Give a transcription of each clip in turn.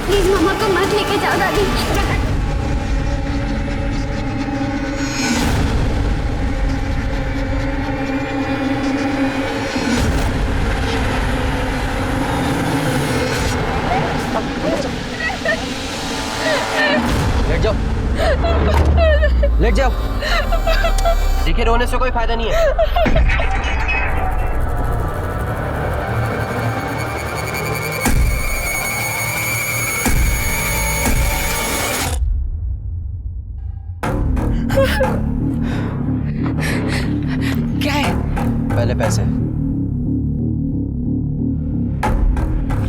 Please मामा को मत लेके जाओ दादी। लेट जाओ, लेट जाओ। देखिए रोने से कोई फायदा नहीं है। क्या है? पहले पैसे।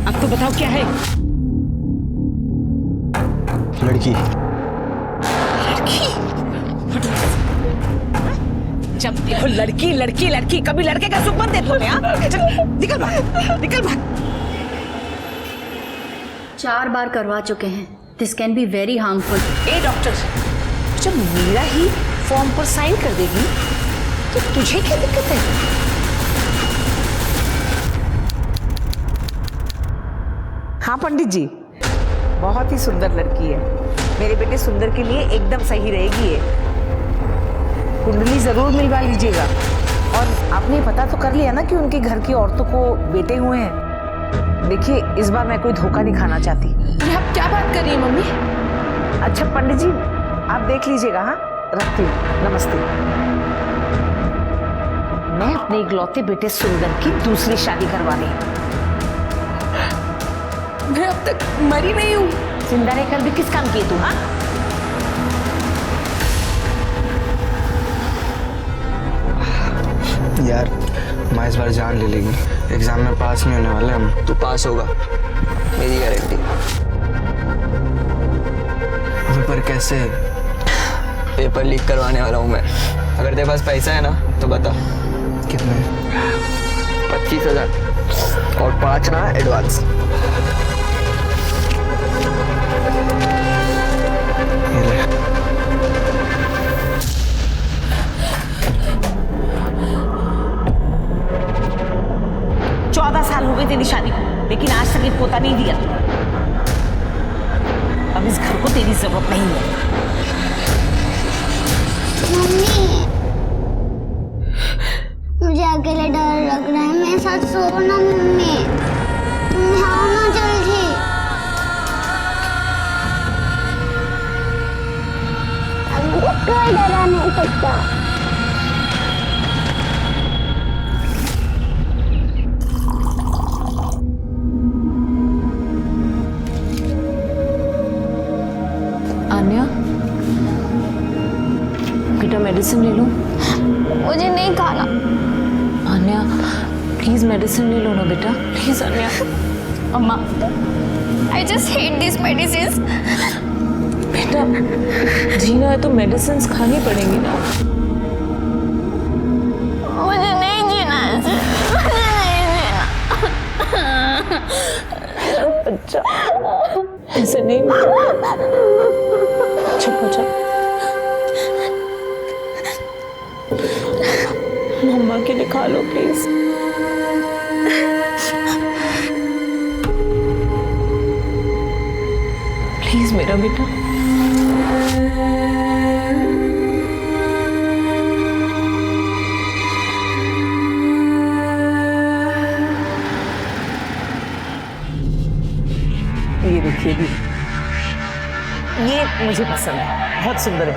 अब तो बताओ क्या है? लड़की। लड़की? जब देखो लड़की लड़की लड़की, कभी लड़के का सुख मत दे तुम्हें। हाँ चल निकल बाहर, निकल बाहर। 4 बार करवा चुके हैं। This can be very harmful. A doctor, जब मीरा ही फॉर्म पर साइन कर देगी तो तुझे क्या दिक्कत है? हाँ पंडित जी, बहुत ही सुंदर लड़की है। मेरे बेटे सुंदर के लिए एकदम सही रहेगी ये। कुंडली जरूर मिलवा लीजिएगा। और आपने पता तो कर लिया ना कि उनके घर की औरतों को बेटे हुए हैं। देखिए इस बार मैं कोई धोखा नहीं खाना चाहती। अरे आप क्या बात कर रही हैं मम्मी? अच्छा पंडित जी आप देख लीजिएगा। हाँ रखती हूँ, नमस्ते। मैं अपने इकलौते बेटे सुंदर की दूसरी शादी करवानी है। मैं अब तक मरी नहीं हूँ। जिंदा रहकर भी किस काम किए तू? हाँ यार माँ इस बार जान ले लेगी। एग्जाम में पास नहीं होने वाले हम। तू पास होगा, मेरी गारंटी। पर कैसे? पेपर लीक करवाने वाला हूँ मैं। अगर तेरे पास पैसा है ना तो बता। कितने? 25,000 और 5 ना एडवांस। ये ले। साल हो गए तेरी शादी को, लेकिन आज तक एक पोता नहीं दिया। अब इस घर को तेरी जरूरत नहीं है। मम्मी मुझे अकेले डर लग रहा है। मेरे साथ सो ना मम्मी। तुम आओ ना जल्दी। अब कोई डरा नहीं सकता। आन्या बेटा मेडिसिन ले लो। मुझे नहीं खाना। आन्या प्लीज मेडिसिन ले लो ना बेटा, प्लीज आन्या। अम्मा I just hate these medicines. बेटा जीना है तो मेडिसिन खानी पड़ेंगी ना। मुझे नहीं जीना है। मुझे नहीं जीना। बच्चा ऐसे नहीं। चुप हो जा। मम्मा के लिए खा लो प्लीज। प्लीज मेरा बेटा। ये देखिए भी, ये मुझे पसंद है, बहुत सुंदर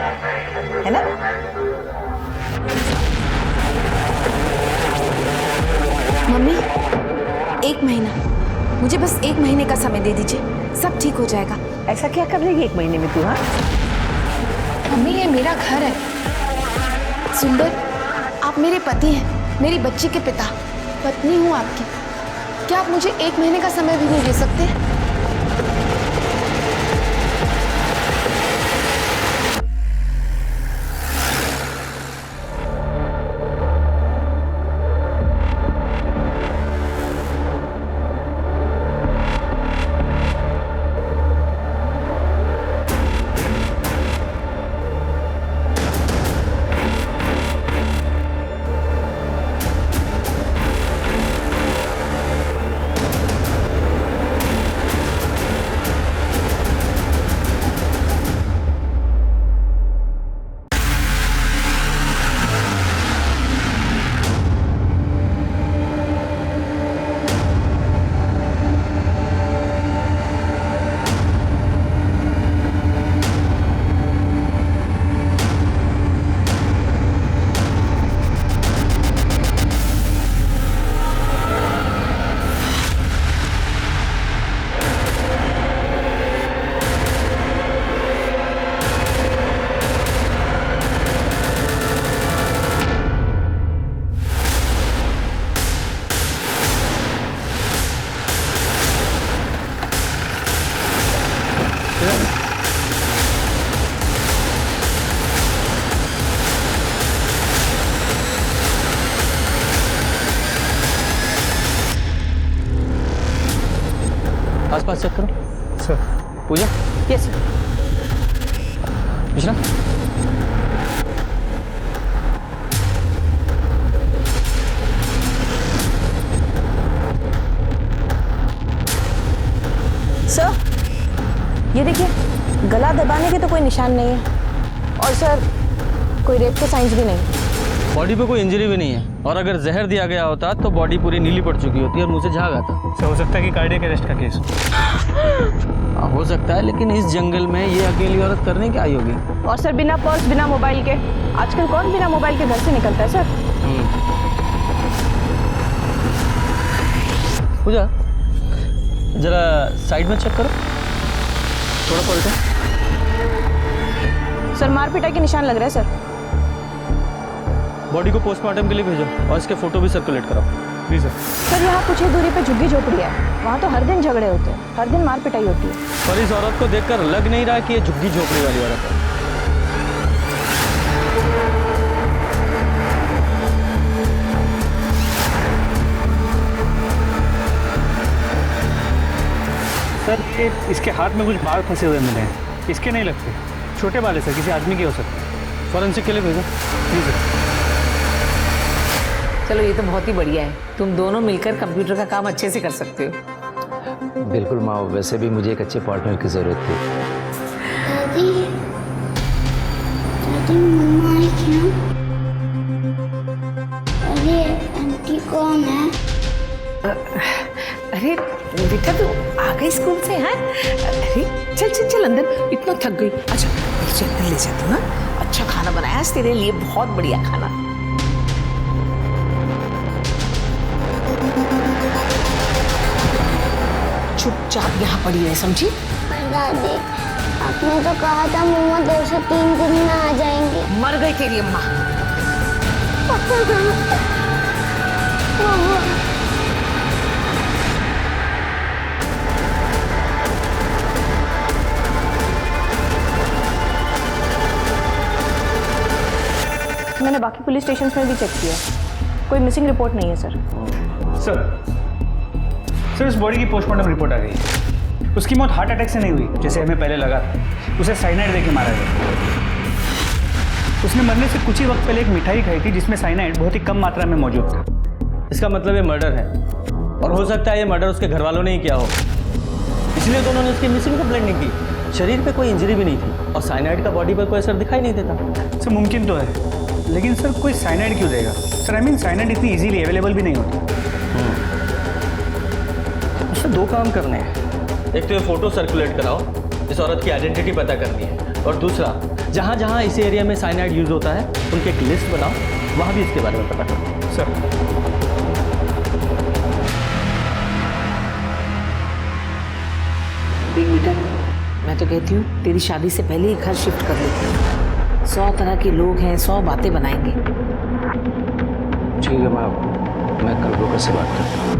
है ना? मम्मी 1 महीना, मुझे बस 1 महीने का समय दे दीजिए, सब ठीक हो जाएगा। ऐसा क्या कर लेगी 1 महीने में तू? हाँ मम्मी ये मेरा घर है। सुंदर आप मेरे पति हैं, मेरी बच्ची के पिता, पत्नी हूँ आपकी। क्या आप मुझे 1 महीने का समय भी नहीं दे सकते? आसपास चेक करो। Sir. Puja. Yes sir. Mishra. Sir ये देखिए, गला दबाने के तो कोई निशान नहीं है और सर कोई रेप के साइंस भी नहीं। बॉडी पे कोई इंजरी भी नहीं है, और अगर जहर दिया गया होता तो बॉडी पूरी नीली पड़ चुकी होती और मुंह से झाग आता। सर हो सकता है कि कार्डियक अरेस्ट का केस हो। हो सकता है, लेकिन इस जंगल में ये अकेली औरत करने क्या आई होगी? और सर बिना पर्स बिना मोबाइल के, आजकल कौन बिना मोबाइल के घर से निकलता है सर? पूजा जरा साइड में चेक करो, थोड़ा पलटो। सर मार पिटाई के निशान लग रहे हैं सर। बॉडी को पोस्टमार्टम के लिए भेजो और इसके फोटो भी सर्कुलेट कराओ प्लीज। सर यहाँ कुछ ही दूरी पे झुग्गी झोपड़ी है, वहाँ तो हर दिन झगड़े होते हैं, हर दिन मार पिटाई होती है। पर इस औरत को देखकर लग नहीं रहा कि ये झुग्गी झोपड़ी वाली औरत है। सर इसके हाथ में कुछ बाल फंसे हुए मिले हैं, इसके नहीं लगते, छोटे बाल है सर, किसी आदमी के हो सकते हैं। फॉरेंसिक के लिए भेजो प्लीज सर। चलो ये तो बहुत ही बढ़िया है, तुम दोनों मिलकर कंप्यूटर का काम अच्छे से कर सकते हो। बिल्कुल माँ, वैसे भी मुझे एक अच्छे पार्टनर की ज़रूरत थी। दादी, दादी मम्मा आई क्या? अरे आंटी कौन है? अरे बेटा तू आ गई स्कूल से हैं? अरे चल चल चल अंदर, इतना थक गई। अच्छा चल ले जाती हूँ। अच्छा खाना बनाया आज तेरे लिए, बहुत बढ़िया खाना। चुपचाप यहाँ पड़ी रहे, समझी? पर दादी आपने तो कहा था मम्मा 2 से 3 दिन में आ जाएंगी। मर गई तेरी अम्मा। मैंने बाकी पुलिस स्टेशन में भी चेक किया, कोई मिसिंग रिपोर्ट नहीं है सर। सर इस बॉडी की पोस्टमार्टम रिपोर्ट आ गई है। उसकी मौत हार्ट अटैक से नहीं हुई जैसे हमें पहले लगा था, उसे साइनाइड देके मारा गया। उसने मरने से कुछ ही वक्त पहले एक मिठाई खाई थी जिसमें साइनाइड बहुत ही कम मात्रा में मौजूद था। इसका मतलब ये मर्डर है, और हो सकता है ये मर्डर उसके घर वालों ने ही किया हो, इसलिए तो उन्होंने उसकी मिसिंग कंप्लेंट नहीं की। शरीर पे कोई इंजरी भी नहीं थी और साइनाइड का बॉडी पर कोई असर दिखाई नहीं देता। सर मुमकिन तो है, लेकिन सर कोई साइनाइड क्यों देगा? सर आई मीन साइनाइड इतनी इजीली अवेलेबल भी नहीं होती। उससे 2 काम करने हैं, एक तो ये फोटो सर्कुलेट कराओ, इस औरत की आइडेंटिटी पता करनी है, और दूसरा जहाँ जहाँ इस एरिया में साइनाइड यूज होता है उनकी एक लिस्ट बनाओ, वहाँ भी इसके बारे में पता करो। सर देख बेटा, मैं तो कहती हूँ तेरी शादी से पहले ही घर शिफ्ट कर लेती हूँ। 100 तरह के लोग हैं, 100 बातें बनाएंगे। ठीक है माँ, मैं कल ब्रोकर से बात करता हूँ।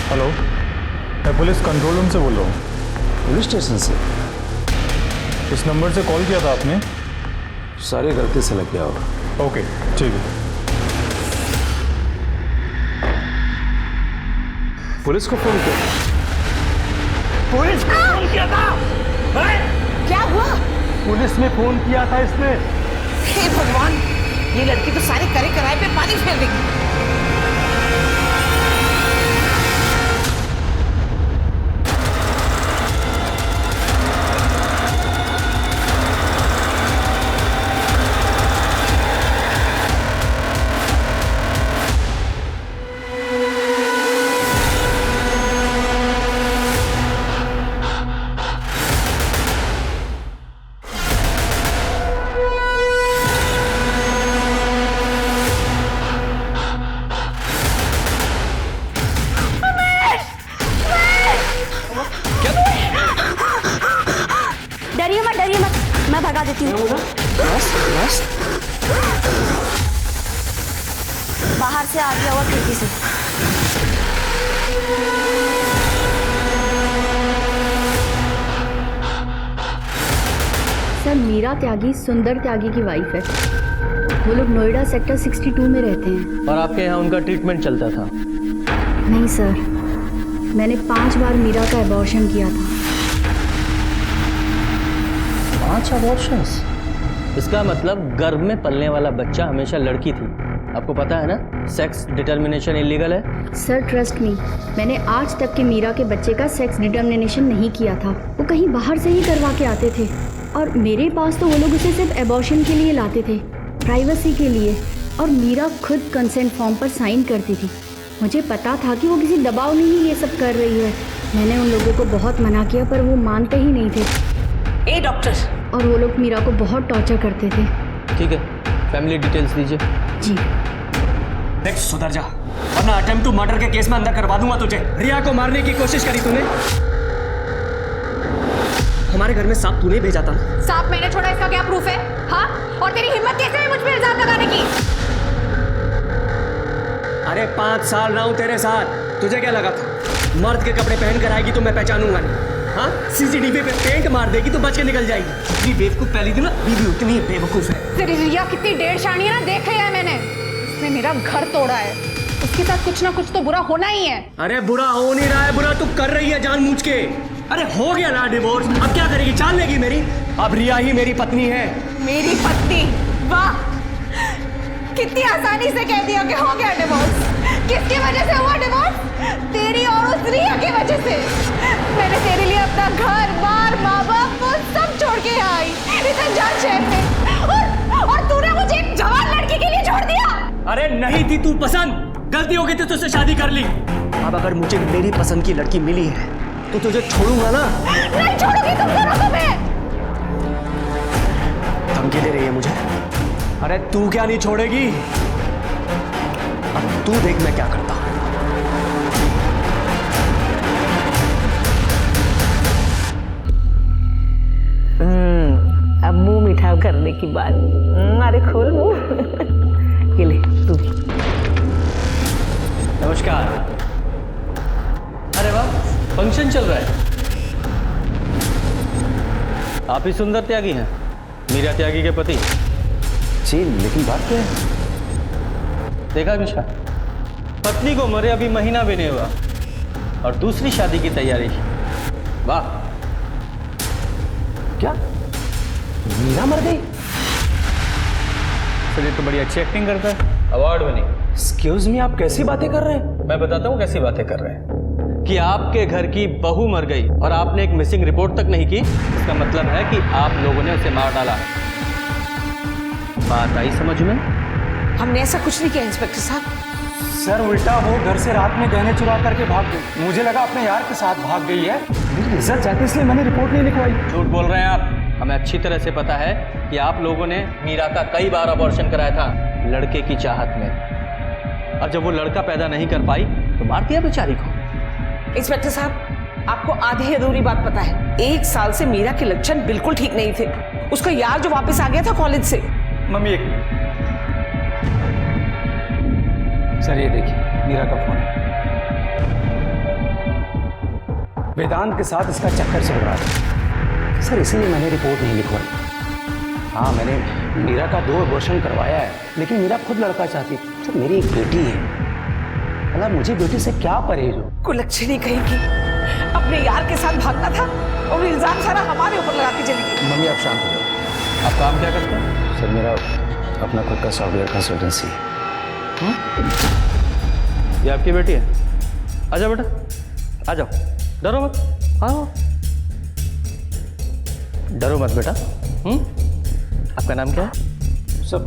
हेलो, मैं पुलिस कंट्रोल रूम से बोल रहा हूँ। पुलिस स्टेशन से? इस नंबर से कॉल किया था आपने? सारी गलती से लग गया होगा। ओके ठीक है। पुलिस को फोन किया? पुलिस को फोन किया था? क्या हुआ? पुलिस ने फोन किया था इसने। हे भगवान, ये लड़की तो सारे करे कराए पे पानी फेर देगी। लगा देती हूँ। बस बस बाहर से आ गया हुआ खिड़की से। सर मीरा त्यागी सुंदर त्यागी की वाइफ है। वो लोग नोएडा सेक्टर 62 में रहते हैं। और आपके यहाँ उनका ट्रीटमेंट चलता था? नहीं सर, मैंने 5 बार मीरा का एबॉर्शन किया था। 5 अबॉर्शंस? इसका मतलब गर्भ में पलने वाला बच्चा हमेशा लड़की थी। आपको पता है ना, सेक्स डिटर्मिनेशन इलीगल है। सर ट्रस्ट मी, मैंने आज तक के मीरा के बच्चे का सेक्स डिटर्मिनेशन नहीं किया था। वो कहीं बाहर से ही करवा के आते थे और मेरे पास तो वो लोग उसे सिर्फ एबॉर्शन के लिए लाते थे, प्राइवेसी के लिए। और मीरा खुद कंसेंट फॉर्म पर साइन करती थी। मुझे पता था कि वो किसी दबाव में ही ये सब कर रही है। मैंने उन लोगों को बहुत मना किया पर वो मानते ही नहीं थे। ए डॉक्टर! और वो लोग मीरा को बहुत टॉर्चर करते थे। ठीक है, फैमिली डिटेल्स दीजिए। जी। देख सुधर जा, वरना अटेम्प्ट टू मर्डर के केस में अंदर करवा दूंगा तुझे। रिया को मारने की कोशिश करी तूने। हमारे घर में सांप तूने भेजा था ना? सांप मैंने छोड़ा, इसका क्या प्रूफ है? हाँ, और तेरी हिम्मत कैसे है मुझ पे इल्जाम लगाने की? अरे 5 साल रहा हूं तेरे साथ, तुझे क्या लगा था मर्द के कपड़े पहन कर आएगी तो मैं पहचानूंगा नहीं? हाँ, सीसीटीवी पे पेंट मार देगी तो बच के निकल जाएगी। इतनी बेवकूफ पहली थी ना, बीवी उतनी बेवकूफ है। तेरी रिया कितनी डेढ़ शानी है ना, देख लिया है मैंने। उसने मेरा घर तोड़ा है, उसके साथ कुछ ना कुछ तो बुरा होना ही है। अरे बुरा हो नहीं रहा है, बुरा तू कर रही है जानबूझ के। अरे हो गया ना डिवोर्स, अब क्या करेगी? चाल लेगी मेरी? अब रिया ही मेरी पत्नी है। मेरी पत्नी? वाह, कितनी आसानी से कह दिया कि हो गया डिवोर्स। किसकी वजह से हुआ डिवोर्स? तेरी और उस रिया की वजह से। मैंने तेरे लिए अपना घर बार माँ बाप वो सब छोड़ के आई इस अनजान शहर में, और तूने मुझे एक जवान लड़की के लिए छोड़ दिया। अरे नहीं थी तू पसंद, गलती हो गई थी तुझसे शादी कर ली। अब अगर मुझे मेरी पसंद की लड़की मिली है तो तुझे छोड़ूंगा ना। नहीं छोड़ूंगी तुम दोनों को मैं। धमकी दे रही है मुझे? अरे तू क्या नहीं छोड़ेगी? अब तू देख मैं क्या करता हूं। अब मुंह मीठा करने की बात। अरे खोल मुंह। ये ले तू भी। नमस्कार। अरे वाह, फंक्शन चल रहा है। आप ही सुंदर त्यागी हैं, मीरा त्यागी के पति? जी, लेकिन बात क्या है? देखा विशा, पत्नी को मरे अभी महीना भी नहीं हुआ और दूसरी शादी की तैयारी। वाह! क्या मीरा मर गई? सर ये तो बड़ी अच्छी एक्टिंग करता है, अवार्ड विनिंग। एक्सक्यूज मी, आप कैसी बातें कर रहे हैं? मैं बताता हूँ कैसी बातें कर रहे हैं। कि आपके घर की बहू मर गई और आपने एक मिसिंग रिपोर्ट तक नहीं की, इसका मतलब है कि आप लोगों ने उसे मार डाला। बात आई समझ में? हमने ऐसा कुछ नहीं किया इंस्पेक्टर साहब। सर उल्टा वो घर से रात में गहने चुरा करके भाग गई। मुझे लगा अपने यार के साथ भाग गई है। मेरी इज्जत चाहती इसलिए मैंने रिपोर्ट नहीं लिखवाई। झूठ बोल रहे हैं आप। हमें अच्छी तरह से पता है कि आप लोगों ने मीरा का कई बार अबॉर्शन कराया था लड़के की चाहत में, और जब वो लड़का पैदा नहीं कर पाई तो मार दिया बेचारी को। इंस्पेक्टर साहब, आपको आधी अधूरी बात पता है। 1 साल से मीरा के लक्षण बिल्कुल ठीक नहीं थे। उसका यार जो वापस आ गया था कॉलेज से। मम्मी एक मिनट। सर ये देखिए मीरा का फोन है। वेदांत के साथ इसका चक्कर चल रहा था सर, इसीलिए मैंने रिपोर्ट नहीं लिखवाई। हाँ, मैंने मीरा का 2 अबॉर्शन करवाया है, लेकिन मीरा खुद लड़का चाहती। सर मेरी एक बेटी है, मतलब मुझे बेटी से क्या परहेज हो? कुलक्षणी कहेगी, अपने यार के साथ भागना था और इल्जाम सारा हमारे ऊपर लगा के चली गई। मम्मी आप शांत हो जाओ। आप काम क्या करते हैं? सर मेरा अपना खुद का सॉफ्टवेयर कंसल्टेंसी है। ये आपकी बेटी है? आजा बेटा, आ जाओ, डरो मत, आओ। डरो मत बेटा। आपका नाम क्या है? सब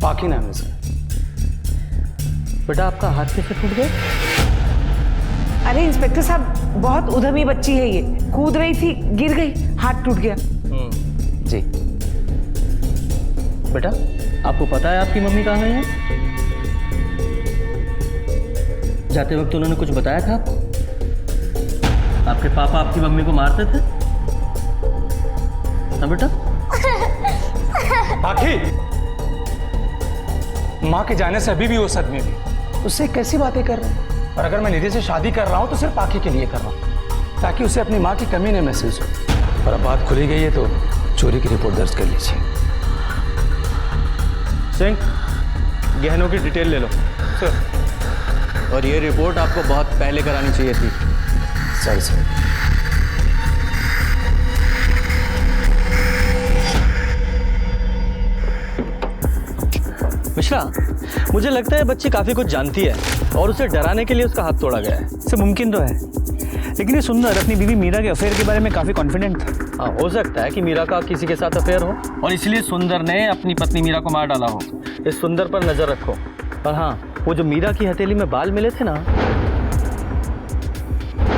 बाकी नाम है सर। बेटा आपका हाथ कैसे टूट गया? अरे इंस्पेक्टर साहब, बहुत उद्यमी बच्ची है ये। कूद रही थी, गिर गई, हाथ टूट गया। जी। बेटा आपको पता है आपकी मम्मी कहाँ गई है? जाते वक्त उन्होंने कुछ बताया था आपको? आपके पापा आपकी मम्मी को मारते थे ना बेटा? पाखी, माँ के जाने से अभी भी वो सदमे में, उससे कैसी बातें कर रहे हैं? और अगर मैं निधि से शादी कर रहा हूं तो सिर्फ पाखी के लिए कर रहा हूं, ताकि उसे अपनी माँ की कमी न महसूस हो। और अब बात खुली गई है तो चोरी की रिपोर्ट दर्ज कर लीजिए। सिंह, गहनों की डिटेल ले लो सर। और ये रिपोर्ट आपको बहुत पहले करानी चाहिए थी। सर मिश्रा, मुझे लगता है बच्ची काफी कुछ जानती है और उसे डराने के लिए उसका हाथ तोड़ा गया है। सब मुमकिन तो है, लेकिन ये सुंदर अपनी बीवी मीरा के अफेयर के बारे में काफी कॉन्फिडेंट था। हाँ, हो सकता है कि मीरा का किसी के साथ अफेयर हो और इसलिए सुंदर ने अपनी पत्नी मीरा को मार डाला हो। इस सुंदर पर नजर रखो। और हाँ, वो जो मीरा की हथेली में बाल मिले थे ना,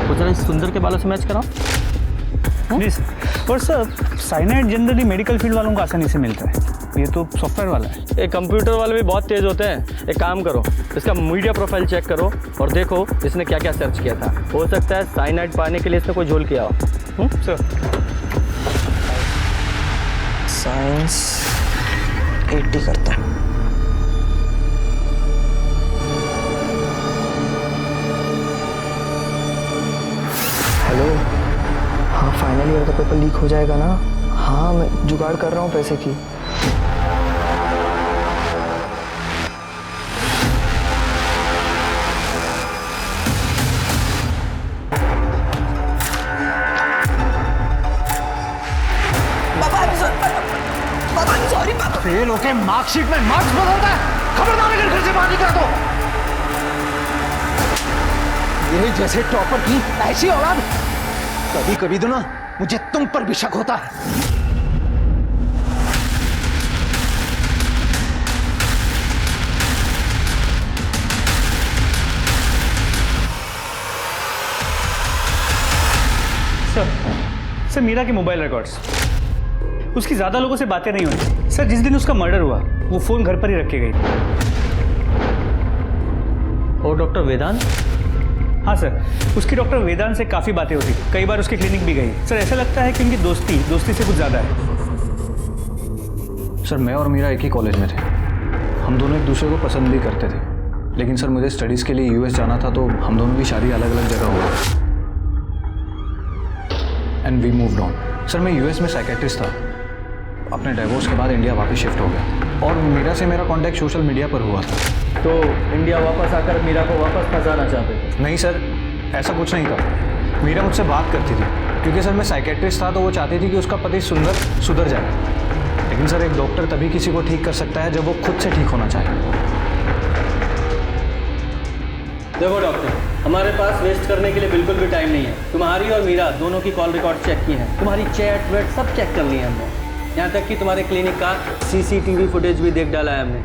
वो जरा इस सुंदर के बालों से मैच कराओ। जी सर। और sir, cyanide generally medical field वालों को आसानी से मिलता है, ये तो सॉफ्टवेयर वाला है। एक कंप्यूटर वाले भी बहुत तेज होते हैं। एक काम करो, इसका मीडिया प्रोफाइल चेक करो और देखो इसने क्या क्या सर्च किया था। हो सकता है साइनाइड पाने के लिए इसने कोई झोल किया हो। सर, साइंस 80 करता हूँ। हेलो, हाँ फाइनल ईयर का पेपर लीक हो जाएगा ना? हाँ, मैं जुगाड़ कर रहा हूँ पैसे की। फेल होके मार्कशीट में मार्क्स बदलता है, खबरदार अगर घर से बाहर निकला तो। ये जैसे टॉपर की ऐसी औलाद कभी कभी तो ना मुझे तुम पर भी शक होता है। सर, मीरा के मोबाइल रिकॉर्ड्स, उसकी ज्यादा लोगों से बातें नहीं हुई सर। जिस दिन उसका मर्डर हुआ वो फोन घर पर ही रख के गई। और डॉक्टर वेदांत? हाँ सर, उसकी डॉक्टर वेदांत से काफ़ी बातें होती, कई बार उसके क्लिनिक भी गई। सर, ऐसा लगता है कि उनकी दोस्ती से कुछ ज़्यादा है। सर, मैं और मीरा एक ही कॉलेज में थे, हम दोनों एक दूसरे को पसंद भी करते थे, लेकिन सर मुझे स्टडीज़ के लिए यूएस जाना था तो हम दोनों की शादी अलग अलग जगह हुआ and we moved on. Sir, मैं यूएस में साइकेट्रिस्ट था, अपने डाइवोर्स के बाद इंडिया वापस शिफ्ट हो गया और मीरा से मेरा कांटेक्ट सोशल मीडिया पर हुआ था। तो इंडिया वापस आकर मीरा को वापस फंसाना चाहते थे? नहीं सर, ऐसा कुछ नहीं था। मीरा मुझसे बात करती थी क्योंकि सर मैं साइकेट्रिस्ट था, तो वो चाहती थी कि उसका पति सुधर जाए। लेकिन सर, एक डॉक्टर तभी किसी को ठीक कर सकता है जब वो खुद से ठीक होना चाहे। देखो डॉक्टर, हमारे पास वेस्ट करने के लिए बिल्कुल भी टाइम नहीं है। तुम्हारी और मीरा दोनों की कॉल रिकॉर्ड चेक की है, तुम्हारी चैट वेट सब चेक कर ली है हमने, यहाँ तक कि तुम्हारे क्लिनिक का CCTV फुटेज भी देख डाला है हमने।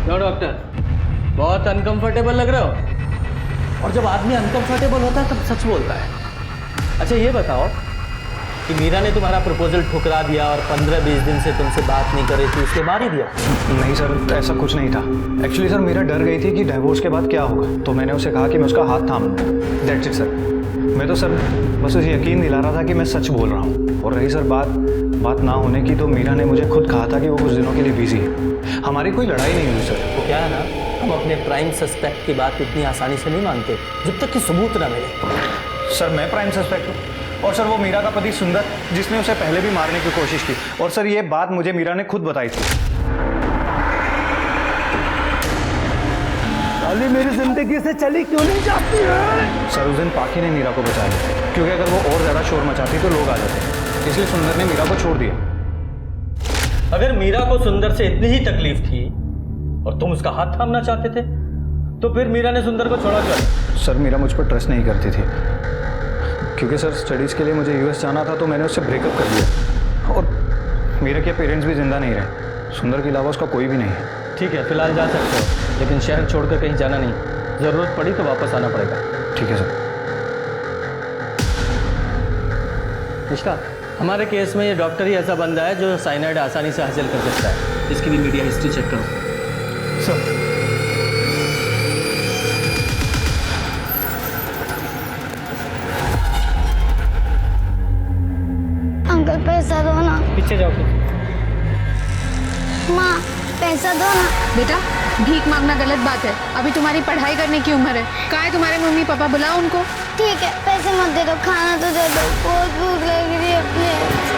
क्यों डॉक्टर, बहुत अनकंफर्टेबल लग रहे हो? और जब आदमी अनकंफर्टेबल होता है तब सच बोलता है। अच्छा ये बताओ कि मीरा ने तुम्हारा प्रपोजल ठुकरा दिया और 15-20 दिन से तुमसे बात नहीं कर रही थी, उसके बाद ही दिया? नहीं सर, ऐसा कुछ नहीं था। एक्चुअली सर, मीरा डर गई थी कि डाइवोर्स के बाद क्या होगा, तो मैंने उसे कहा कि मैं उसका हाथ थाम लूँ। That's it sir. मैं तो सर बस उसे यकीन दिला रहा था कि मैं सच बोल रहा हूँ। और रही सर बात ना होने की, तो मीरा ने मुझे खुद कहा था कि वो कुछ दिनों के लिए बिजी है। हमारी कोई लड़ाई नहीं हुई सर। वो क्या है ना, हम अपने प्राइम सस्पेक्ट की बात इतनी आसानी से नहीं मानते जब तक कि सबूत ना मिले। सर, मैं प्राइम सस्पेक्ट हूँ और सर वो मीरा का पति सुंदर, जिसने उसे पहले भी मारने की कोशिश की। और सर ये बात मुझे मीरा ने खुद बताई थी। साली मेरी जिंदगी से चली क्यों नहीं जाती है? सर, उस दिन पाखी ने मीरा को बचाया, क्योंकि अगर वो और ज्यादा शोर मचाती तो लोग आ जाते, इसलिए सुंदर ने मीरा को छोड़ दिया। अगर मीरा को सुंदर से इतनी ही तकलीफ थी और तुम उसका हाथ थामना चाहते थे, तो फिर मीरा ने सुंदर को छोड़ा क्यों? सर, मीरा मुझ पर ट्रस्ट नहीं करती थी, क्योंकि सर स्टडीज़ के लिए मुझे यूएस जाना था, तो मैंने उससे ब्रेकअप कर दिया। और मीरा के पेरेंट्स भी जिंदा नहीं रहे, सुंदर के अलावा उसका कोई भी नहीं है। ठीक है, फिलहाल जा सकते हो, लेकिन शहर छोड़कर कहीं जाना नहीं, ज़रूरत पड़ी तो वापस आना पड़ेगा। ठीक है सर। निष्ठा, हमारे केस में ये डॉक्टर ही ऐसा बंदा है जो साइनाइड आसानी से हासिल कर सकता है। इसकी भी मीडिया हिस्ट्री चेक करो। सर, पैसा दो ना। पीछे जाओ। माँ पैसा दो ना। बेटा भीख मांगना गलत बात है, अभी तुम्हारी पढ़ाई करने की उम्र है। कहाँ है तुम्हारे मम्मी पापा, बुलाओ उनको। ठीक है, पैसे मत दे दो, खाना तो दे दो, बहुत भूख लग रही है प्लीज।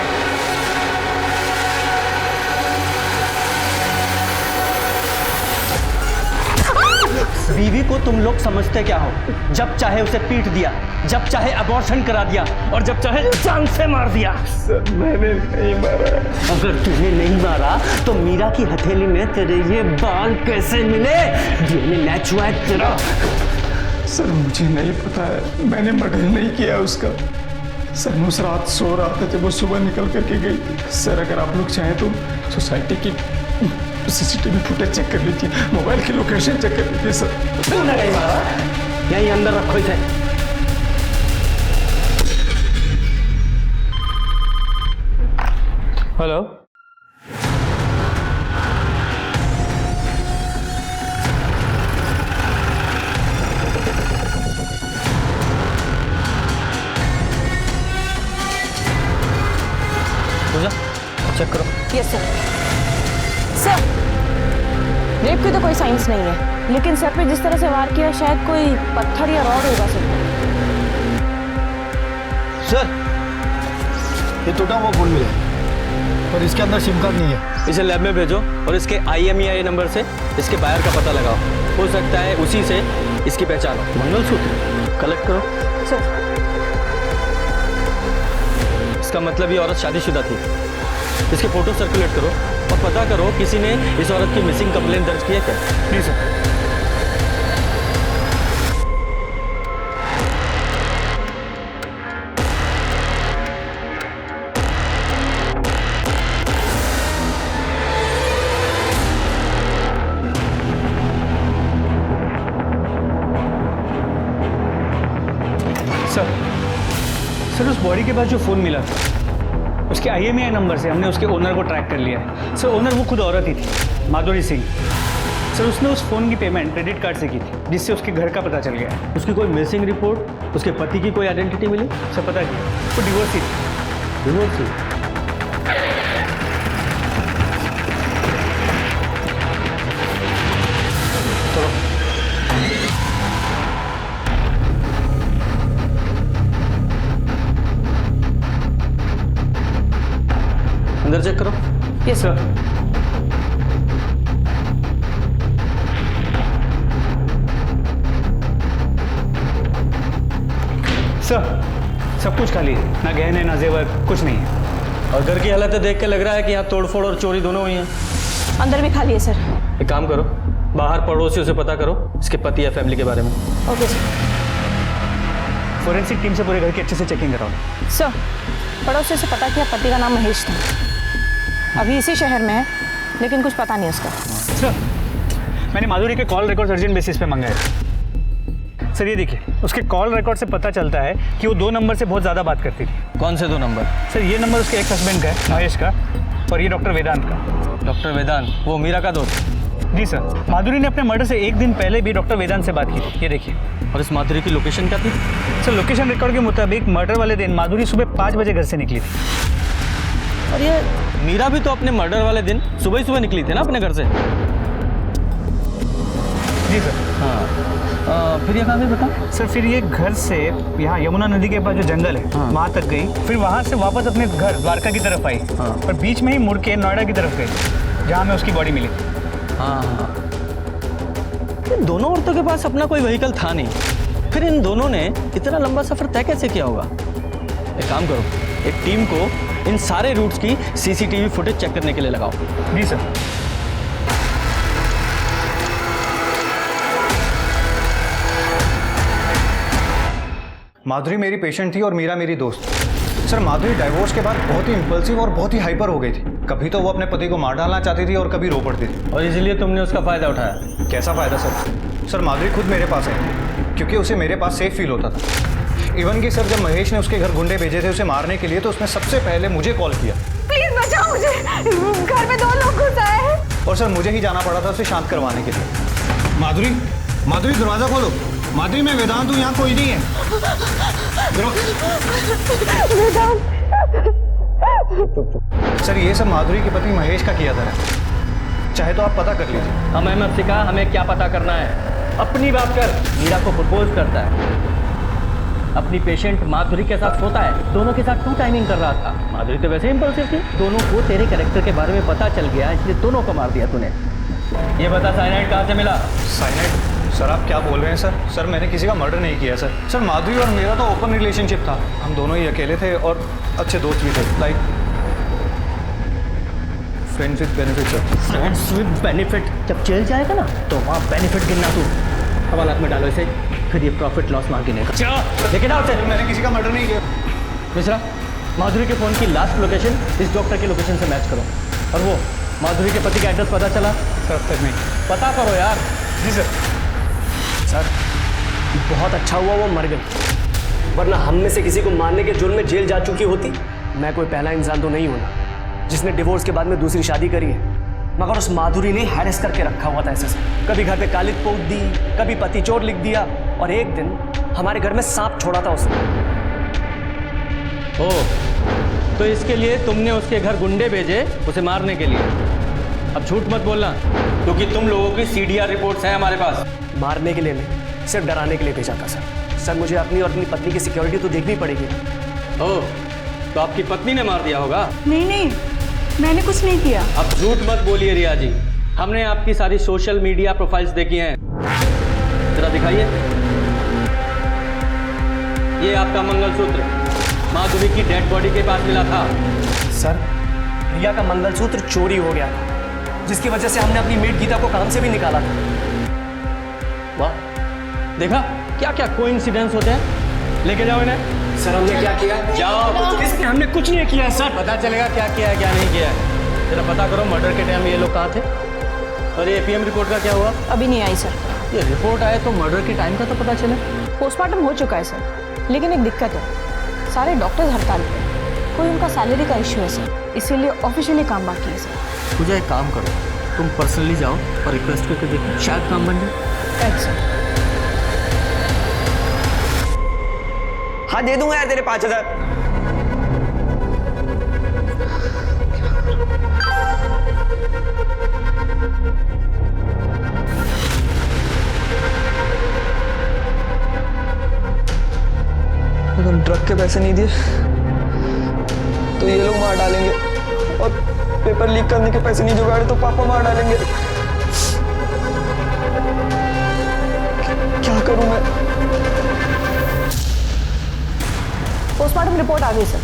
बीवी को तुम लोग समझते क्या हो? जब चाहे उसे पीट दिया, जब चाहे अबॉर्शन करा दिया और जब चाहे जान से मार दिया। सर मैंने नहीं मारा। अगर तूने नहीं मारा तो मीरा की हथेली में तेरे ये बाल कैसे मिले? डीएनए मैच हुआ है तेरा। सर मुझे नहीं पता है, मैंने मर्डर नहीं किया उसका। सर मैं उस रात सो रहा था जब वो सुबह निकल करके गई। सर अगर आप लोग चाहें तो सोसाइटी की सीसीटीवी फुटेज चेक कर लीजिए, मोबाइल की लोकेशन चेक कर लीजिए सर। तूने नहीं मारा, यहीं अंदर रखो इसे। हेलो, पूजा चेक करो। Yes sir. सर रेप की तो कोई साइंस नहीं है, लेकिन सर पे जिस तरह से वार किया शायद कोई पत्थर या रॉड होगा सर। सर ये टूटा हुआ फोन मिला और इसके अंदर सिम कार्ड नहीं है। इसे लैब में भेजो और इसके IMEI नंबर से इसके बायर का पता लगाओ। हो सकता है उसी से इसकी पहचान हो। मंगलसूत्र कलेक्ट करो। सर इसका मतलब ये औरत शादीशुदा थी। इसके फोटो सर्कुलेट करो और पता करो किसी ने इस औरत की मिसिंग कंप्लेंट दर्ज की है क्या? नहीं सर। सर उस बॉडी के पास जो फ़ोन मिला था उसके IMEI नंबर से हमने उसके ओनर को ट्रैक कर लिया है। सर ओनर वो खुद औरत ही थी, माधुरी सिंह। सर उसने उस फ़ोन की पेमेंट क्रेडिट कार्ड से की थी, जिससे उसके घर का पता चल गया है। उसकी कोई मिसिंग रिपोर्ट, उसके पति की कोई आइडेंटिटी मिली? सर पता किया, वो डिवोर्स ही थी। डिवोर्स ही? अंदर चेक करो। Yes sir. सर सब कुछ खाली है, ना गहने ना जेवर, कुछ नहीं है। और घर की हालत देख के लग रहा है कि यहाँ तोड़फोड़ और चोरी दोनों हुई हैं। अंदर भी खाली है सर। एक काम करो, बाहर पड़ोसियों से पता करो इसके पति या फैमिली के बारे में। Okay sir. फोरेंसिक टीम से पूरे घर की अच्छे से चेकिंग कराओ। सर पड़ोसियों से पता किया, पति का नाम महेश था, अभी इसी शहर में है, लेकिन कुछ पता नहीं उसका। सर मैंने माधुरी के कॉल रिकॉर्ड अर्जेंट बेसिस पे मंगाए। सर ये देखिए, उसके कॉल रिकॉर्ड से पता चलता है कि वो 2 नंबर से बहुत ज़्यादा बात करती थी। कौन से 2 नंबर? सर ये नंबर उसके एक्स हस्बैंड का है, महेश का, और ये डॉक्टर वेदांत का। डॉक्टर वेदांत वो मीरा का दोस्त? जी सर। माधुरी ने अपने मर्डर से 1 दिन पहले भी डॉक्टर वेदांत से बात की थी, ये देखिए। और इस माधुरी की लोकेशन क्या थी? सर लोकेशन रिकॉर्ड के मुताबिक मर्डर वाले दिन माधुरी सुबह 5 बजे घर से निकली थी। और ये मीरा भी तो अपने मर्डर वाले दिन सुबह ही सुबह निकली थी ना अपने घर से? जी सर। हाँ फिर ये कहाँ गई बता? सर फिर ये घर से यहाँ यमुना नदी के पास जो जंगल है वहाँ तक गई, फिर वहाँ से वापस अपने घर द्वारका की तरफ आई, और बीच में ही मुड़ के नोएडा की तरफ गई जहाँ में उसकी बॉडी मिली। हाँ इन दोनों औरतों के पास अपना कोई व्हीकल था नहीं, फिर इन दोनों ने इतना लंबा सफर तय कैसे किया होगा? एक काम करो, एक टीम को इन सारे रूट्स की CCTV फुटेज चेक करने के लिए लगाओ। जी सर। माधुरी मेरी पेशेंट थी और मीरा मेरी दोस्त। सर माधुरी डाइवोर्स के बाद बहुत ही इम्पल्सिव और बहुत ही हाइपर हो गई थी। कभी तो वो अपने पति को मार डालना चाहती थी और कभी रो पड़ती थी। और इसलिए तुमने उसका फ़ायदा उठाया? कैसा फ़ायदा सर? सर माधुरी खुद मेरे पास आई थी क्योंकि उसे मेरे पास सेफ फील होता था। इवन कि सर जब महेश ने उसके घर गुंडे भेजे थे उसे मारने के लिए, तो उसने सबसे पहले मुझे कॉल किया। प्लीज बचाओ मुझे, घर में 2 लोग घुस आए हैं। और सर मुझे ही जाना पड़ा था उसे शांत करवाने के लिए। माधुरी, माधुरी दरवाज़ा खोलो। माधुरी मैं वेदांत हूँ, यहाँ कोई नहीं है। सर ये सब माधुरी के पति महेश का किया था, चाहे तो आप पता कर लीजिए। हमें मत सिखा हमें क्या पता करना है, अपनी बात कर। मीरा को प्रपोज करता है, अपनी पेशेंट माधुरी के साथ सोता है, दोनों के साथ 2 टाइमिंग कर रहा था। माधुरी तो वैसे इंपल्सिव थी, दोनों को तेरे कैरेक्टर के बारे में पता चल गया, इसलिए दोनों को मार दिया तूने। ये बता साइनाइड कहाँ से मिला? साइनाइड? सर आप क्या बोल रहे हैं सर? सर मैंने किसी का मर्डर नहीं किया सर। सर माधुरी और मेरा तो ओपन रिलेशनशिप था, हम दोनों ही अकेले थे और अच्छे दोस्त भी थे, like friends with benefit sir. Friends with benefit? जब जेल जाएगा ना तो वहाँ बेनिफिट गिनना तू। हवालात में डालो इसे, फिर ये प्रॉफिट लॉस मांग गिनेगा। लेकिन आओ सर, मैंने किसी का मर्डर नहीं किया। मिश्रा, माधुरी के फ़ोन की लास्ट लोकेशन इस डॉक्टर के लोकेशन से मैच करो। और वो माधुरी के पति का एड्रेस पता चला? सर अब तक नहीं। पता करो यार। जी सर। सर बहुत अच्छा हुआ वो मर गई, वरना हम में से किसी को मारने के जुर्म में जेल जा चुकी होती। मैं कोई पहला इंसान तो नहीं होना जिसने डिवोर्स के बाद में दूसरी शादी करी है, मगर उस माधुरी ने हैरेस करके रखा हुआ था ऐसे से। कभी घर पे कालिद पोत दी, कभी पति चोर लिख दिया, और एक दिन हमारे घर में सांप छोड़ा था उसने। ओ, तो इसके लिए तुमने उसके घर गुंडे भेजे उसे मारने के लिए। अब झूठ मत बोलना, क्योंकि तुम लोगों की CDR रिपोर्ट्स हैं हमारे पास। मारने के लिए नहीं, सिर्फ डराने के लिए भेजा था सर। सर मुझे अपनी और अपनी पत्नी की सिक्योरिटी तो देखनी पड़ेगी। ओह, तो आपकी पत्नी ने मार दिया होगा? नहीं, मैंने कुछ नहीं किया। अब झूठ मत बोलिए रिया जी, हमने आपकी सारी सोशल मीडिया प्रोफाइल्स देखी हैं। जरा दिखाइए। ये आपका मंगलसूत्र माधुरी की डेड बॉडी के पास मिला था। सर रिया का मंगलसूत्र चोरी हो गया था, जिसकी वजह से हमने अपनी मेड गीता को काम से भी निकाला था। वाह, देखा क्या क्या कोइंसिडेंस होते हैं। लेके जाओ इन्हें। सर हमने क्या किया? जाओ। हमने कुछ नहीं किया सर। पता चलेगा क्या किया है क्या नहीं किया है। जरा पता करो मर्डर के टाइम ये लोग कहाँ थे। और ये APM रिपोर्ट का क्या हुआ? अभी नहीं आई सर। ये रिपोर्ट आए तो मर्डर के टाइम का तो पता चले। पोस्टमार्टम हो चुका है सर, लेकिन एक दिक्कत है, सारे डॉक्टर्स हड़ताल पे, कोई उनका सैलरी का इश्यू है सर, इसीलिए ऑफिशियली काम बाकी है सर। मुझे एक काम करो, तुम पर्सनली जाओ और रिक्वेस्ट करके देखो, शायद काम बन जाए। Thanks sir. हाँ दे दूंगा यार तेरे 5000। अगर ड्रग के पैसे नहीं दिए तो ये लोग मार डालेंगे, और पेपर लीक करने के पैसे नहीं जुगाड़े तो पापा मार डालेंगे। क्या करूं मैं? पोस्टमार्टम रिपोर्ट आ गई सर।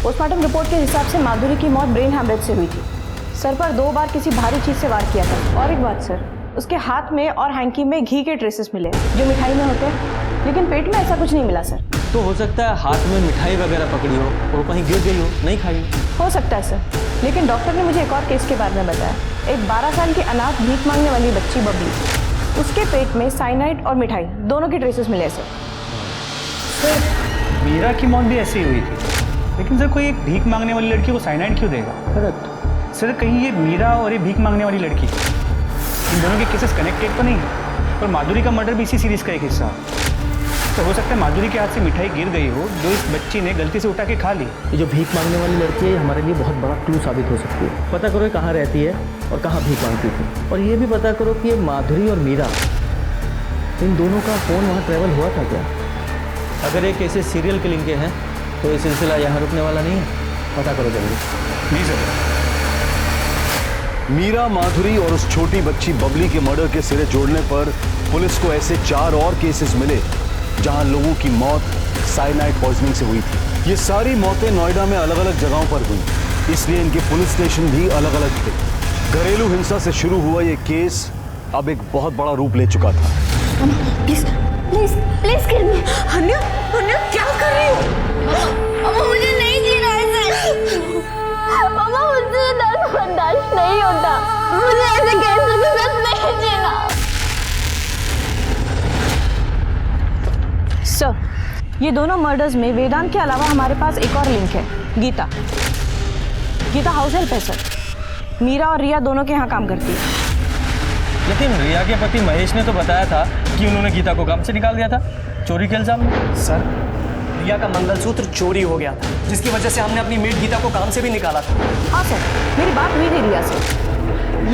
पोस्टमार्टम रिपोर्ट के हिसाब से माधुरी की मौत ब्रेन हैमरेज से हुई थी। सर पर 2 बार किसी भारी चीज से वार किया था। और एक बात सर, उसके हाथ में और हैंकी में घी के ट्रेसेस मिले जो मिठाई में होते हैं, लेकिन पेट में ऐसा कुछ नहीं मिला सर। तो हो सकता है हाथ में मिठाई वगैरह पकड़ी हो और कहीं गिर गई हो, नहीं खाई हो सकता है सर, लेकिन डॉक्टर ने मुझे एक और केस के बारे में बताया। एक 12 साल की अनाथ भीख मांगने वाली बच्ची बबली, उसके पेट में साइनाइड और मिठाई दोनों के ट्रेसेस मिले सर। मीरा की मौत भी ऐसी ही हुई थी, लेकिन सर कोई एक भीख मांगने वाली लड़की को साइनाइड क्यों देगा? करेक्ट सर, कहीं ये मीरा और ये भीख मांगने वाली लड़की, इन दोनों के केसेस कनेक्टेड तो नहीं है? और माधुरी का मर्डर भी इसी सीरीज का एक हिस्सा है। तो हो सकता है माधुरी के हाथ से मिठाई गिर गई हो जो इस बच्ची ने गलती से उठा के खा ली। ये जो भीख मांगने वाली लड़की है हमारे लिए बहुत बड़ा क्लू साबित हो सकती है। पता करो कहाँ रहती है और कहाँ भीख मांगती थी, और ये भी पता करो कि ये माधुरी और मीरा, इन दोनों का फ़ोन वहाँ ट्रैवल हुआ था क्या? अगर ये केसेस सीरियल किलिंग के हैं तो ये सिलसिला यहाँ रुकने वाला नहीं है। पता करो जल्दी। नहीं सर। मीरा, माधुरी और उस छोटी बच्ची बबली के मर्डर के सिरे जोड़ने पर पुलिस को ऐसे 4 और केसेस मिले जहां लोगों की मौत साइनाइड पॉइजनिंग से हुई थी। ये सारी मौतें नोएडा में अलग अलग जगहों पर हुई, इसलिए इनके पुलिस स्टेशन भी अलग अलग थे। घरेलू हिंसा से शुरू हुआ ये केस अब एक बहुत बड़ा रूप ले चुका था। प्लीज प्लीज प्लीज किल मी। हन्या, हन्या क्या कर रही हो? मामा मुझे नहीं जीना है सर। मामा मुझे दर्द बर्दाश्त नहीं होता, मुझे ऐसे कैंसर के साथ नहीं जीना। सर, ये दोनों मर्डर्स में वेदांत के अलावा हमारे पास एक और लिंक है, गीता। गीता हाउस हेल्प है सर। मीरा और रिया दोनों के यहाँ काम करती है। लेकिन रिया के पति महेश ने तो बताया था कि उन्होंने गीता को काम से निकाल दिया था चोरी के इल्जाम में। सर रिया का मंगलसूत्र चोरी हो गया था, जिसकी वजह से हमने अपनी मेड गीता को काम से भी निकाला था। हाँ सर, मेरी बात हुई थी रिया से।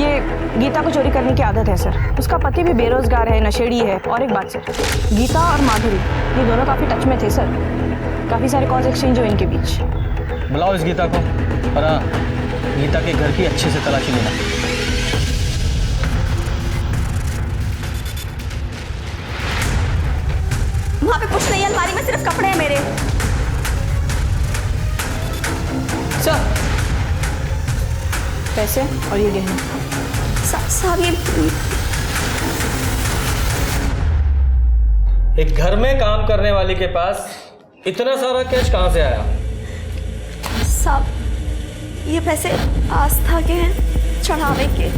ये गीता को चोरी करने की आदत है सर। उसका पति भी बेरोजगार है, नशेड़ी है। और एक बात सर, गीता और माधुरी ये दोनों काफ़ी टच में थे सर। काफ़ी सारे कॉल्स एक्सचेंज हुए इनके बीच। बुलाओ इस गीता को, और हाँ, गीता के घर की अच्छे से तलाशी लेना। वहाँ पे कुछ नहीं है, अलमारी में सिर्फ कपड़े हैं मेरे। सर, पैसे और ये गहने। साहब ये एक घर में काम करने वाली के पास इतना सारा कैश कहाँ से आया? साहब, ये पैसे आस्था के हैं, चढ़ावे के।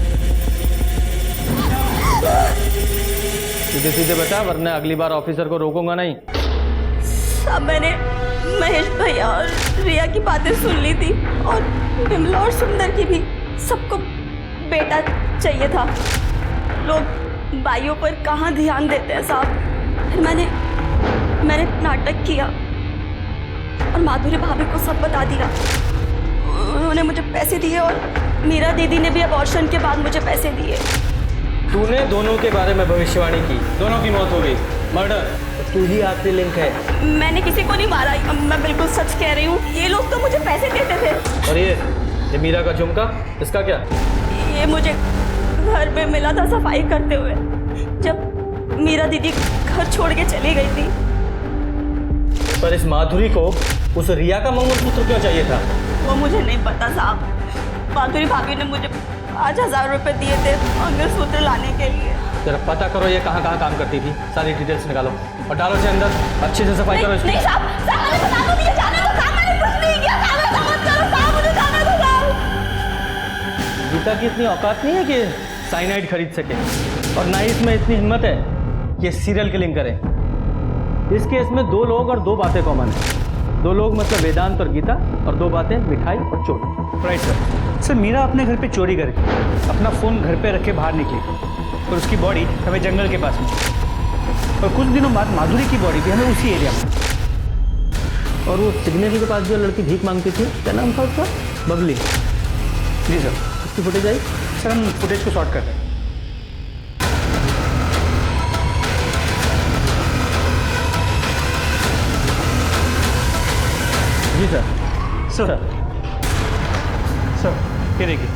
सीधे सीधे बता, वरना अगली बार ऑफिसर को रोकूंगा नहीं। साहब, मैंने महेश भैया और रिया की बातें सुन ली थी, और विमला और सुंदर की भी। सबको बेटा चाहिए था। लोग भाइयों पर कहाँ ध्यान देते हैं साहब। फिर मैंने नाटक किया और माधुरी भाभी को सब बता दिया। उन्होंने मुझे पैसे दिए, और मीरा दीदी ने भी अबॉर्शन के बाद मुझे पैसे दिए। तूने दोनों के बारे में भविष्यवाणी की, दोनों की मौत हो गई, मर्डर। तू ही आखिरी लिंक है। मैंने किसी को नहीं मारा, मैं बिल्कुल सच कह रही हूँ। ये लोग तो मुझे पैसे देते थे। और ये मीरा का झुमका, इसका क्या? ये मुझे घर में मिला था सफाई करते हुए, जब मीरा दीदी घर छोड़ के चली गई थी। पर इस माधुरी को उस रिया का मंगलसूत्र क्यों चाहिए था? वो मुझे नहीं पता साहब। माधुरी भाभी ने मुझे 5,000 रुपए दिए थे मंगलसूत्र लाने के लिए। जरा पता करो ये कहाँ कहाँ काम करती थी, सारी डिटेल्स निकालो और डालो से अंदर। अच्छे से सफाई करो इसकी। नहीं साहब, मुझे बता दो, मुझे जाने दो साहब, मैंने कुछ नहीं किया साहब, ऐसा मत करो साहब, मुझे जाने दो साहब। गीता की इतनी औकात नहीं है कि साइनाइड खरीद सके, और ना ही इसमें इतनी हिम्मत है कि सीरियल किलिंग करे। इस केस में 2 लोग और 2 बातें कॉमन है। 2 लोग मतलब वेदांत और गीता, और 2 बातें मिठाई और चोट। Right sir. सर, मीरा अपने घर पे चोरी करके अपना फ़ोन घर पे रख के बाहर निकली, और उसकी बॉडी हमें जंगल के पास में। और कुछ दिनों बाद माधुरी की बॉडी भी हमें उसी एरिया में। और वो सिग्नेचर के पास जो लड़की भीख मांगती थी, क्या नाम था उसका? बबली। जी सर। उसकी फुटेज आई? सर, हम फुटेज को शॉर्ट कर रहे हैं। जी सर। सर, ये देखिए,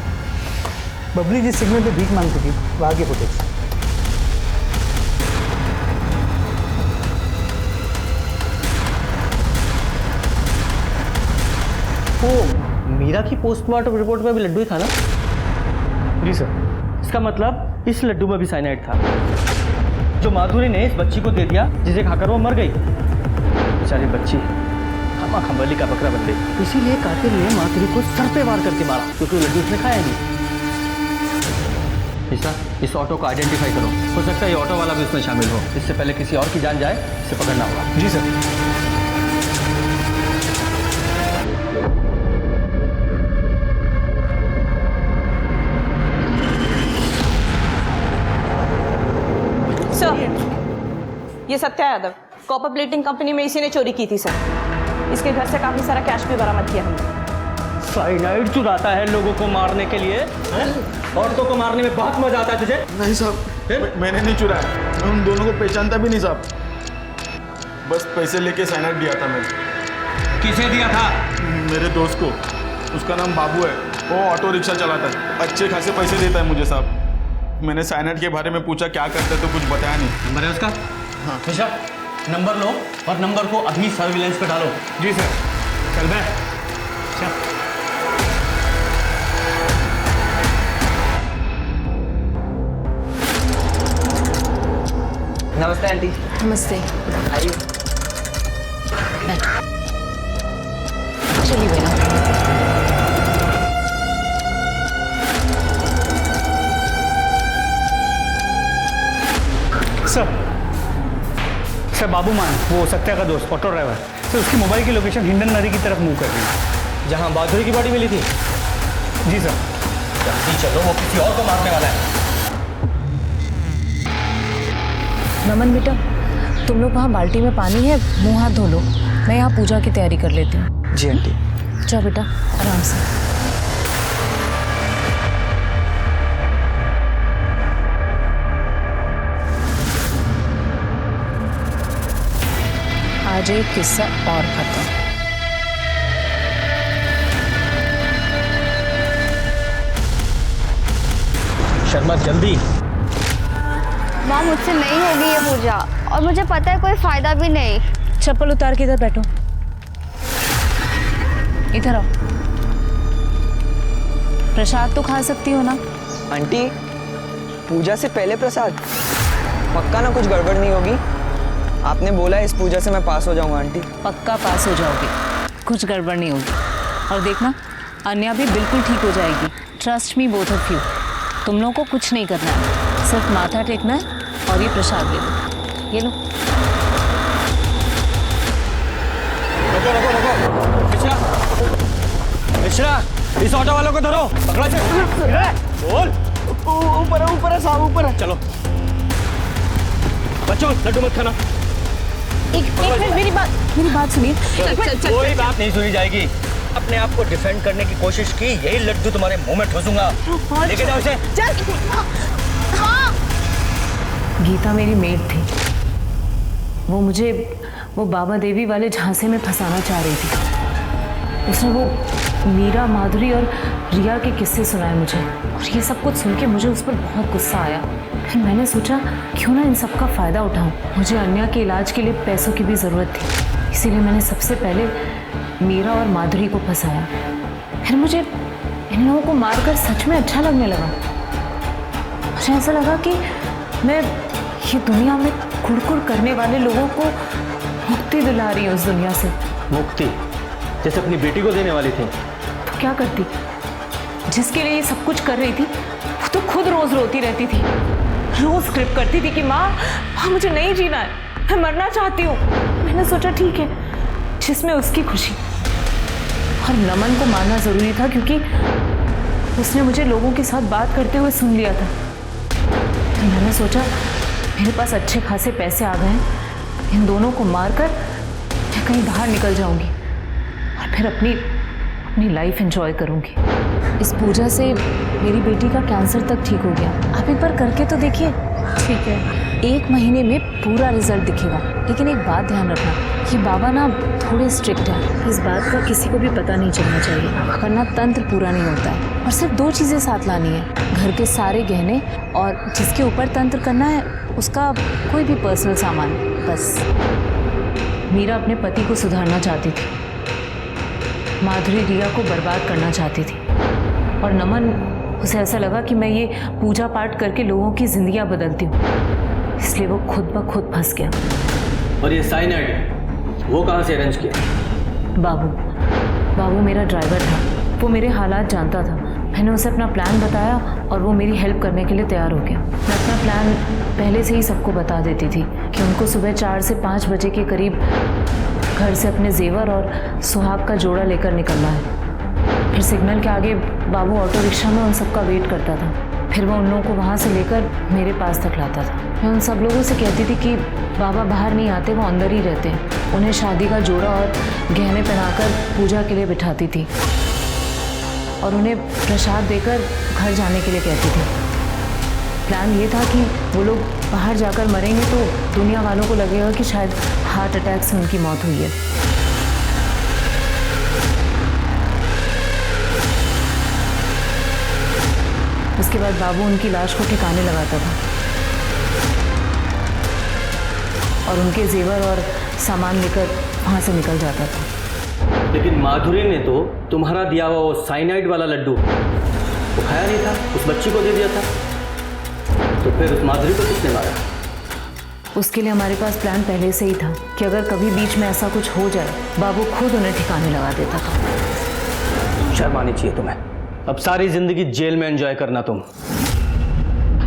बबली जिस सिग्नल पे भीख मांगती थी, वहाँ की फुटेज। वो मीरा की पोस्टमार्टम रिपोर्ट में भी लड्डू ही था ना? जी सर। इसका मतलब इस लड्डू में भी साइनाइड था, जो माधुरी ने इस बच्ची को दे दिया, जिसे खाकर वो मर गई। बेचारी बच्ची खंबली का बकरा बन गई। इसीलिए कातिल ने माधुरी को सर पे वार करके मारा, क्योंकि वो लड्डू उसने खाया नहीं। इस ऑटो को आइडेंटिफाई करो, हो सकता है ये ऑटो वाला भी इसमें शामिल हो। इससे पहले किसी और की जान जाए, इसे पकड़ना होगा। जी सर। सर, ये Satya Yadav, copper plating company में इसी ने चोरी की थी सर। इसके घर से काफी सारा कैश भी बरामद किया हमने। साइनाइड चुराता है लोगों को मारने के लिए? औरतों को मारने में बहुत मजा आता है तुझे? नहीं साहब, मैंने नहीं चुराया। मैं उन दोनों को पहचानता भी नहीं साहब। बस पैसे लेके साइनाइड दिया था मैंने। किसे दिया था? मेरे दोस्त को। उसका नाम बाबू है, वो ऑटो रिक्शा चलाता है, अच्छे खासे पैसे देता है मुझे साहब। मैंने साइनाइड के बारे में पूछा क्या करता है, तो कुछ बताया नहीं। नंबर है उसका? हाँ। निशा, नंबर लो और नंबर को अभी सर्विलेंस पे डालो। जी सर। चल बैठ। चल। नमस्ते आंटी। नमस्ते। आइए। चलिए बेटा। सर, बाबू मान, वो सत्या का दोस्त, ऑटो ड्राइवर। सर, उसकी मोबाइल की लोकेशन हिंडन नदी की तरफ मूव कर रही है, जहाँ माधुरी की बॉडी मिली थी। जी सर। जल्दी चलो, वो किसी और को मारने वाला है। नमन बेटा, तुम लोग वहाँ बाल्टी में पानी है, मुंह हाथ धो लो। मैं यहाँ पूजा की तैयारी कर लेती हूँ। जी आंटी। जाओ बेटा, आराम से। आज एक किस्सा और खत्म। शर्मा जल्दी। माँ मुझसे नहीं होगी ये पूजा, और मुझे पता है कोई फायदा भी नहीं। चप्पल उतार के इधर बैठो, इधर आओ। प्रसाद तो खा सकती हो ना? आंटी पूजा से पहले प्रसाद? पक्का ना कुछ गड़बड़ नहीं होगी? आपने बोला इस पूजा से मैं पास हो जाऊंगा आंटी। पक्का पास हो जाओगे, कुछ गड़बड़ नहीं होगी। और देखना अन्या भी बिल्कुल ठीक हो जाएगी। Trust me both of you. तुम लोगों को कुछ नहीं करना है, सिर्फ माथा टेकना है और ये प्रसाद ले लो। ये लो। मिश्रा, मिश्रा, इस ऑटो वालों को धरो, पकड़ो इसे। बोल। ऊपर है, ऊपर है साहब, ऊपर है। चलो बच्चों, लड्डू मत खाना। एक मिनट, मेरी बात सुनिए। कोई बात नहीं सुनी जाएगी। अपने आप को डिफेंड करने की कोशिश की, यही लड्डू तुम्हारे मुंह में ठोसूंगा। लेके जाओ इसे। गीता मेरी मेड थी। वो बाबा देवी वाले झांसे में फंसाना चाह रही थी। उसने वो मीरा, माधुरी और रिया के किस्से सुनाए मुझे, और ये सब कुछ सुन के मुझे उस पर बहुत गुस्सा आया। फिर मैंने सोचा क्यों ना इन सब का फ़ायदा उठाऊं। मुझे अन्या के इलाज के लिए पैसों की भी ज़रूरत थी, इसीलिए मैंने सबसे पहले मीरा और माधुरी को फंसाया। फिर मुझे इन लोगों को मारकर सच में अच्छा लगने लगा। मुझे ऐसा लगा कि मैं ये दुनिया में कुड़कुड़ करने वाले लोगों को मुक्ति दिला रही हूँ उस दुनिया से। मुक्ति? जैसे अपनी बेटी को देने वाली थी। तो क्या करती? जिसके लिए ये सब कुछ कर रही थी वो तो खुद रोज रोती रहती थी, रोज स्क्रिप्ट करती थी कि माँ मुझे नहीं जीना है, मैं मरना चाहती हूँ। मैंने सोचा ठीक है, जिसमें उसकी खुशी। और नमन को मारना जरूरी था क्योंकि उसने मुझे लोगों के साथ बात करते हुए सुन लिया था। तो मैंने सोचा मेरे पास अच्छे खासे पैसे आ गए, इन दोनों को मारकर मैं कहीं बाहर निकल जाऊंगी और फिर अपनी लाइफ एंजॉय करूंगी। इस पूजा से मेरी बेटी का कैंसर तक ठीक हो गया। आप एक बार करके तो देखिए। ठीक है, 1 महीने में पूरा रिजल्ट दिखेगा। लेकिन एक बात ध्यान रखना, ये बाबा ना थोड़े स्ट्रिक्ट है, इस बात का किसी को भी पता नहीं चलना चाहिए, वरना तंत्र पूरा नहीं होता है। और सिर्फ 2 चीज़ें साथ लानी है, घर के सारे गहने और जिसके ऊपर तंत्र करना है उसका कोई भी पर्सनल सामान। बस। मीरा अपने पति को सुधारना चाहती थी, माधुरी रिया को बर्बाद करना चाहती थी, और नमन, उसे ऐसा लगा कि मैं ये पूजा पाठ करके लोगों की जिंदगियां बदलती हूँ, इसलिए वो खुद ब खुद फंस गया। और ये साइनाइड वो कहाँ से अरेंज किया? बाबू मेरा ड्राइवर था, वो मेरे हालात जानता था। मैंने उसे अपना प्लान बताया और वो मेरी हेल्प करने के लिए तैयार हो गया। मैं अपना प्लान पहले से ही सबको बता देती थी कि उनको सुबह 4 से 5 बजे के करीब घर से अपने जेवर और सुहाग का जोड़ा लेकर निकलना है। फिर सिग्नल के आगे बाबू ऑटो रिक्शा में उन सबका वेट करता था। फिर वो उन लोगों को वहाँ से लेकर मेरे पास तक लाता था। मैं उन सब लोगों से कहती थी कि बाबा बाहर नहीं आते, वो अंदर ही रहते हैं। उन्हें शादी का जोड़ा और गहने पहनाकर पूजा के लिए बिठाती थी और उन्हें प्रसाद देकर घर जाने के लिए कहती थी। प्लान ये था कि वो लोग बाहर जाकर मरेंगे तो दुनिया वालों को लगेगा कि शायद हार्ट अटैक से उनकी मौत हुई है। उसके बाद बाबू उनकी लाश को ठिकाने लगाता था और उनके जेवर और सामान लेकर वहाँ से निकल जाता था। लेकिन माधुरी ने तो तुम्हारा दिया हुआ वो साइनाइड वाला लड्डू वो खाया नहीं था, उस बच्ची को दे दिया था। तो फिर उस माधुरी को किसने मारा? उसके लिए हमारे पास प्लान पहले से ही था कि अगर कभी बीच में ऐसा कुछ हो जाए, बाबू खुद उन्हें ठिकाने लगा देता था। शर्म आनी चाहिए तुम्हें। अब सारी जिंदगी जेल में एंजॉय करना तुम।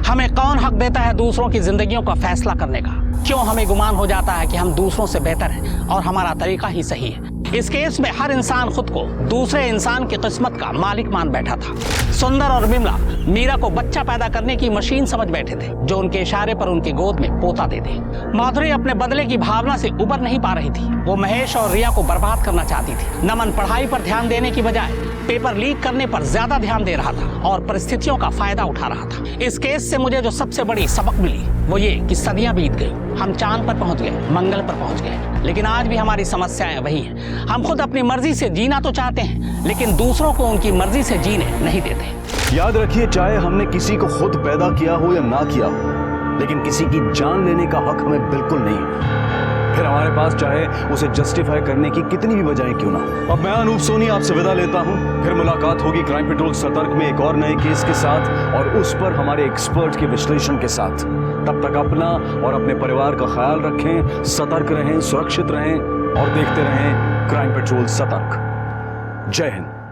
हमें कौन हक देता है दूसरों की जिंदगियों का फैसला करने का? क्यों हमें गुमान हो जाता है कि हम दूसरों से बेहतर हैं और हमारा तरीका ही सही है? इस केस में हर इंसान खुद को दूसरे इंसान की किस्मत का मालिक मान बैठा था। सुंदर और बिमला मीरा को बच्चा पैदा करने की मशीन समझ बैठे थे, जो उनके इशारे पर उनकी गोद में पोता दे दे। माधुरी अपने बदले की भावना से उबर नहीं पा रही थी। वो महेश और रिया को बर्बाद करना चाहती थी। नमन पढ़ाई पर ध्यान देने की बजाय पेपर लीक करने पर ज्यादा ध्यान दे रहा था और परिस्थितियों का फायदा उठा रहा था। इस केस से मुझे जो सबसे बड़ी सबक मिली वो ये कि सदियां बीत गई, हम चांद पर पहुंच गए, मंगल पर पहुंच गए, लेकिन आज भी हमारी समस्याएं वही हैं। हम खुद अपनी मर्जी से जीना तो चाहते हैं, लेकिन दूसरों को उनकी मर्जी से जीने नहीं देते। याद रखिए, चाहे हमने किसी को खुद पैदा किया हो या ना किया हो, लेकिन किसी की जान लेने का हक हमें बिल्कुल नहीं है। फिर हमारे पास चाहे उसे जस्टिफाई करने की कितनी भी वजह क्यों ना हो। अब मैं अनूप सोनी आपसे विदा लेता हूं। फिर मुलाकात होगी क्राइम पेट्रोल सतर्क में एक और नए केस के साथ और उस पर हमारे एक्सपर्ट के विश्लेषण के साथ। तब तक अपना और अपने परिवार का ख्याल रखें, सतर्क रहें, सुरक्षित रहें और देखते रहें क्राइम पेट्रोल सतर्क। जय हिंद।